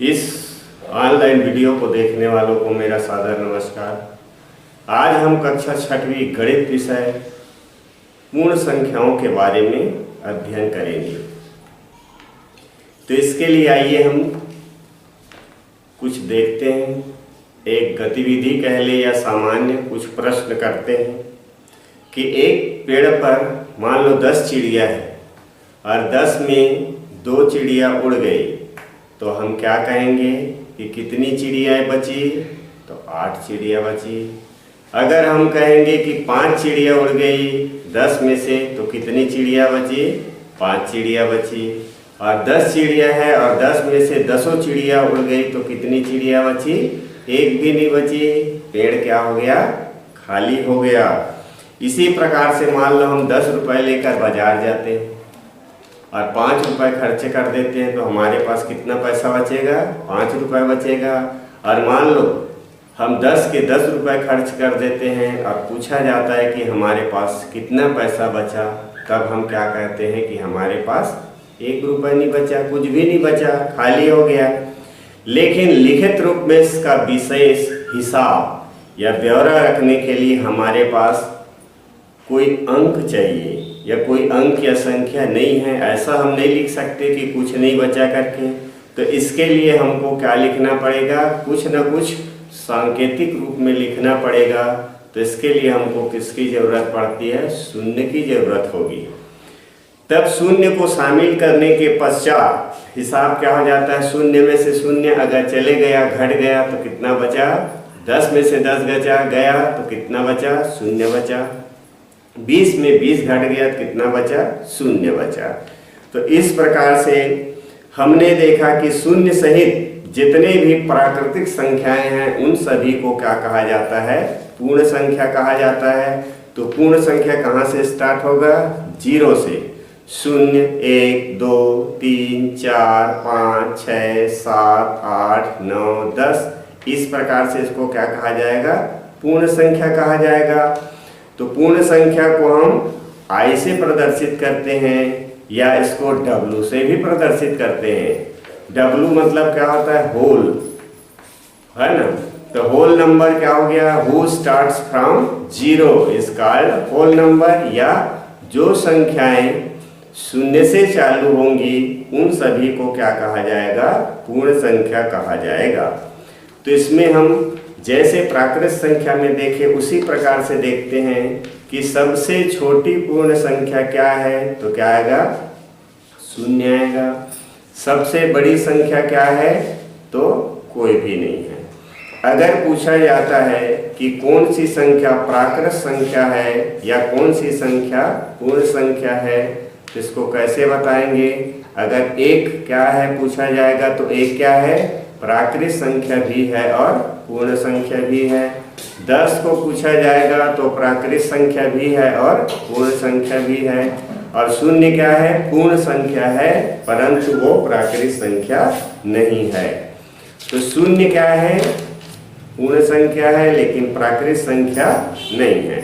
इस online video को देखने वालों को मेरा सादर नमस्कार। आज हम कक्षा 6वीं गणित विषय पूर्ण संख्याओं के बारे में अध्ययन करेंगे। तो इसके लिए आइए हम कुछ देखते हैं, एक गतिविधि कह ले या सामान्य कुछ प्रश्न करते हैं कि एक पेड़ पर मान लो 10 चिड़िया है और 10 में 2 चिड़िया उड़ गई, तो हम क्या कहेंगे कि कितनी चिड़ियाएँ बची? तो 8 चिड़िया बची। अगर हम कहेंगे कि 5 चिड़िया उड़ गई 10 में से, तो कितनी चिड़िया बची? 5 चिड़िया बची। और 10 चिड़िया है और 10 में से 10 चिड़िया उड़ गई, तो कितनी चिड़िया बची? एक भी नहीं बची। पेड़ क्या हो गया? खाली हो गया। इसी प्रकार से मान लो हम 10 रुपये लेकर बाजार जाते हैं और 5 रुपये खर्च कर देते हैं, तो हमारे पास कितना पैसा बचेगा? 5 रुपये बचेगा। और मान लो हम 10 के 10 रुपये खर्च कर देते हैं और पूछा जाता है कि हमारे पास कितना पैसा बचा, तब हम क्या कहते हैं कि हमारे पास 1 रुपये नहीं बचा, कुछ भी नहीं बचा, खाली हो गया। लेकिन लिखित रूप में इसका विशेष हिसाब या ब्यौरा रखने के लिए हमारे पास कोई अंक चाहिए या कोई अंक या संख्या नहीं है। ऐसा हम नहीं लिख सकते कि कुछ नहीं बचा करके। तो इसके लिए हमको क्या लिखना पड़ेगा? कुछ न कुछ सांकेतिक रूप में लिखना पड़ेगा। तो इसके लिए हमको किसकी ज़रूरत पड़ती है? शून्य की ज़रूरत होगी। तब शून्य को शामिल करने के पश्चात हिसाब क्या हो जाता है? शून्य में से शून्य अगर चले गया, घट गया, तो कितना बचा? 10 में से 10 गया तो कितना बचा? शून्य बचा। 20 में 20 घट गया तो कितना बचा? शून्य बचा। तो इस प्रकार से हमने देखा कि शून्य सहित जितने भी प्राकृतिक संख्याएं हैं उन सभी को क्या कहा जाता है? पूर्ण संख्या कहा जाता है। तो पूर्ण संख्या कहाँ से स्टार्ट होगा? 0 से। 0, 1, 2, 3, 4, 5, 6, 7, 8, 9, 10। इस प्रकार से इसको क्या कहा जाएगा? पूर्ण संख्या कहा जाएगा। तो पूर्ण संख्या को हम I से प्रदर्शित करते हैं या इसको W से भी प्रदर्शित करते हैं। W मतलब क्या होता है? होल, है ना। तो होल नंबर क्या हो गया? Who starts from 0 is called whole number. या जो संख्याएं शून्य से चालू होंगी उन सभी को क्या कहा जाएगा? पूर्ण संख्या कहा जाएगा। तो इसमें हम जैसे प्राकृत संख्या में देखे उसी प्रकार से देखते हैं कि सबसे छोटी पूर्ण संख्या क्या है? तो क्या आएगा? 0 आएगा। सबसे बड़ी संख्या क्या है? तो कोई भी नहीं है। अगर पूछा जाता है कि कौन सी संख्या प्राकृत संख्या है या कौन सी संख्या पूर्ण संख्या है, तो इसको कैसे बताएंगे? अगर 1 क्या है पूछा जाएगा तो 1 क्या है? प्राकृत संख्या भी है और पूर्ण संख्या भी है। 10 को पूछा जाएगा तो प्राकृत संख्या भी है और पूर्ण संख्या भी है। और 0 क्या है? पूर्ण संख्या है परंतु वो प्राकृत संख्या नहीं है। तो 0 क्या है? पूर्ण संख्या है लेकिन प्राकृत संख्या नहीं है।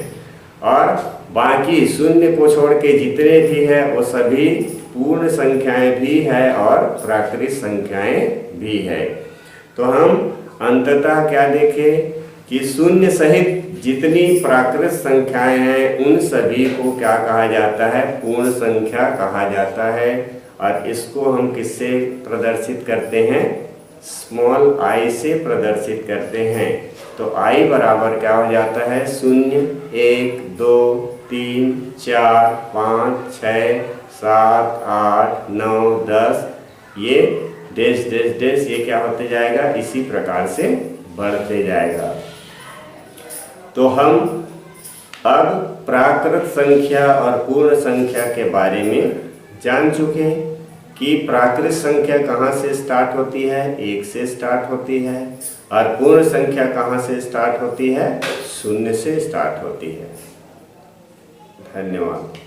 और बाकी 0 को छोड़ के जितने भी है वो सभी पूर्ण संख्याएं भी है और प्राकृत संख्याएं भी है। तो हम अंततः क्या देखें कि 0 सहित जितनी प्राकृत संख्याएं हैं उन सभी को क्या कहा जाता है? पूर्ण संख्या कहा जाता है। और इसको हम किससे प्रदर्शित करते हैं? स्मॉल I से प्रदर्शित करते हैं। तो I बराबर क्या हो जाता है? 0, 1, 2, 3, 4, 5, 6, 7, 8, 9, 10। ये डैश डैश डैश ये क्या होते जाएगा? इसी प्रकार से बढ़ते जाएगा। तो हम अब प्राकृत संख्या और पूर्ण संख्या के बारे में जान चुके कि प्राकृत संख्या कहाँ से स्टार्ट होती है? 1 से स्टार्ट होती है। और पूर्ण संख्या कहाँ से स्टार्ट होती है? 0 से स्टार्ट होती है। धन्यवाद।